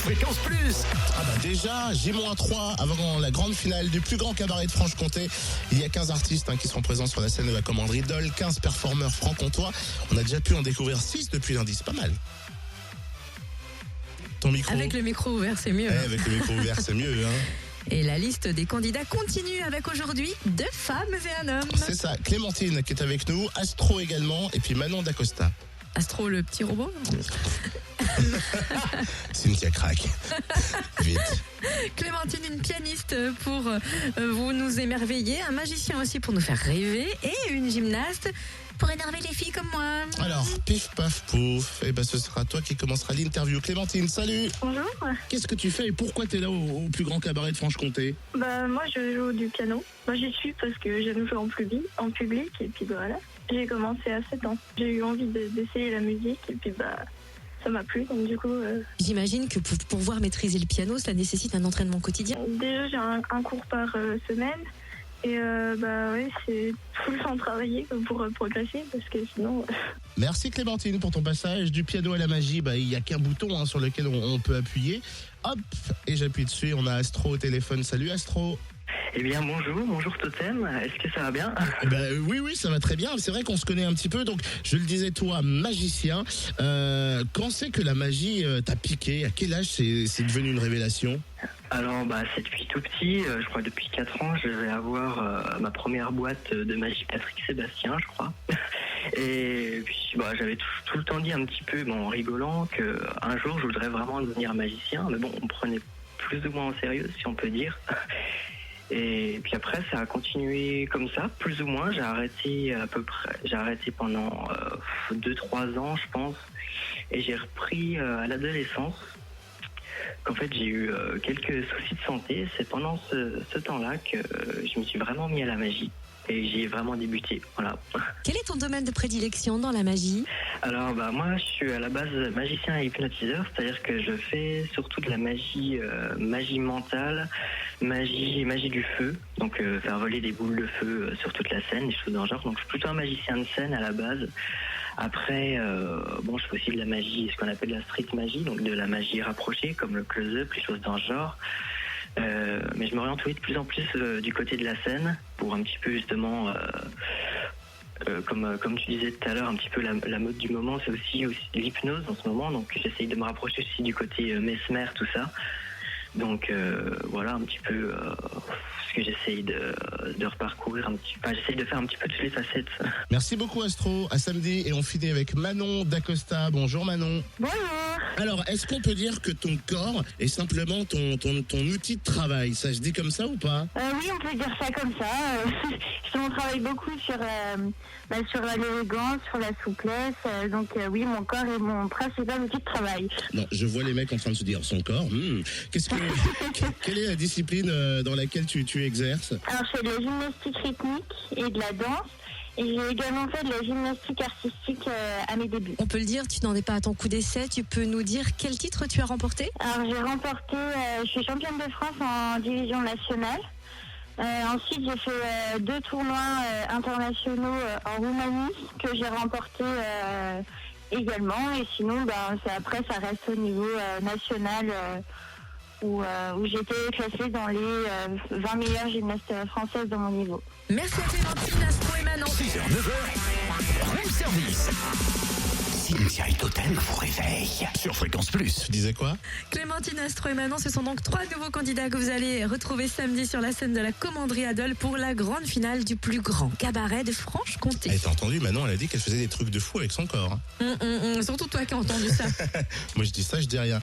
Fréquence Plus. Ah bah déjà, J-3 avant la grande finale du plus grand cabaret de Franche-Comté. Il y a 15 artistes qui seront présents sur la scène de la commanderie Dole, 15 performeurs franc-comtois. On a déjà pu en découvrir 6 depuis lundi, c'est pas mal. Ton micro. Avec le micro ouvert, c'est mieux. Avec le micro ouvert, c'est mieux. Et la liste des candidats continue avec aujourd'hui 2 femmes et un homme. C'est ça, Clémentine qui est avec nous, Astro également, et puis Manon D'Acosta. Astro, le petit robot. Cynthia craque. Vite. Clémentine, une pianiste pour vous nous émerveiller, un magicien aussi pour nous faire rêver et une gymnaste pour énerver les filles comme moi. Alors, pif, paf, pouf, et ce sera toi qui commencera l'interview. Clémentine, salut. Bonjour. Qu'est-ce que tu fais et pourquoi tu es là au plus grand cabaret de Franche-Comté? Moi je joue du piano. J'y suis parce que j'aime jouer en public et puis voilà. J'ai commencé à 7 ans. J'ai eu envie d'essayer la musique et puis ça m'a plu, donc du coup... J'imagine que pour pouvoir maîtriser le piano, ça nécessite un entraînement quotidien. Déjà, j'ai un cours par semaine. Et c'est tout le temps travailler pour progresser, parce que sinon... Merci Clémentine pour ton passage. Du piano à la magie, il n'y a qu'un bouton sur lequel on peut appuyer. Hop, et j'appuie dessus, on a Astro au téléphone. Salut Astro. Eh bien bonjour Totem, est-ce que ça va bien? Oui, ça va très bien. C'est vrai qu'on se connaît un petit peu, donc je le disais, toi, magicien. Quand c'est que la magie t'a piqué? À quel âge c'est devenu une révélation? Alors c'est depuis tout petit, je crois depuis 4 ans, je vais avoir ma première boîte de magie Patrick Sébastien, je crois. Et puis j'avais tout le temps dit un petit peu, en rigolant, qu'un jour je voudrais vraiment devenir magicien, mais bon, on me prenait plus ou moins au sérieux, si on peut dire. Et puis après, ça a continué comme ça, plus ou moins. J'ai arrêté pendant 2-3 ans, je pense. Et j'ai repris à l'adolescence. Qu'en fait, j'ai eu quelques soucis de santé. C'est pendant ce temps-là que je me suis vraiment mis à la magie. Et j'y ai vraiment débuté, voilà. Quel est ton domaine de prédilection dans la magie? Alors moi je suis à la base magicien et hypnotiseur, c'est-à-dire que je fais surtout de la magie, magie mentale, magie du feu, donc faire voler des boules de feu sur toute la scène, des choses dans le genre. Donc je suis plutôt un magicien de scène à la base. Après, je fais aussi de la magie, ce qu'on appelle la street magie, donc de la magie rapprochée, comme le close-up, les choses dans ce genre. Mais je m'oriente de plus en plus du côté de la scène pour un petit peu justement, comme tu disais tout à l'heure, un petit peu la mode du moment, c'est aussi l'hypnose en ce moment, donc j'essaye de me rapprocher aussi du côté mesmer, tout ça. Donc voilà un petit peu ce que j'essaye de reparcourir un petit peu. J'essaye de faire un petit peu toutes les facettes. Merci beaucoup Astro, à samedi, et on finit avec Manon D'Acosta. Bonjour Manon. Bonjour. Alors, est-ce qu'on peut dire que ton corps est simplement ton outil de travail? Ça se dit comme ça ou pas? Oui, on peut dire ça comme ça. On travaille beaucoup sur l'élégance, sur la souplesse. Oui, mon corps est mon principal outil de travail. Non, je vois les mecs en train de se dire son corps. Quelle est la discipline dans laquelle tu exerces? Alors, je fais de la gymnastique rythmique et de la danse. Et j'ai également fait de la gymnastique artistique à mes débuts. On peut le dire, tu n'en es pas à ton coup d'essai. Tu peux nous dire quel titre tu as remporté? Alors, j'ai remporté, je suis championne de France en division nationale. Ensuite, j'ai fait 2 tournois internationaux en Roumanie que j'ai remporté également. Et sinon, après, ça reste au niveau national où j'étais classée dans les 20 meilleures gymnastes françaises de mon niveau. Merci à Clémentine, Astro et Manon. 6h, 9h, room service. Cynthia et Totem vous réveillent sur Fréquence Plus. Tu disais quoi? Clémentine, Astro et Manon, ce sont donc 3 nouveaux candidats que vous allez retrouver samedi sur la scène de la commanderie à Dole pour la grande finale du plus grand cabaret de Franche-Comté. T'as entendu, Manon, elle a dit qu'elle faisait des trucs de fou avec son corps. Surtout toi qui as entendu ça. Moi je dis ça, je dis rien.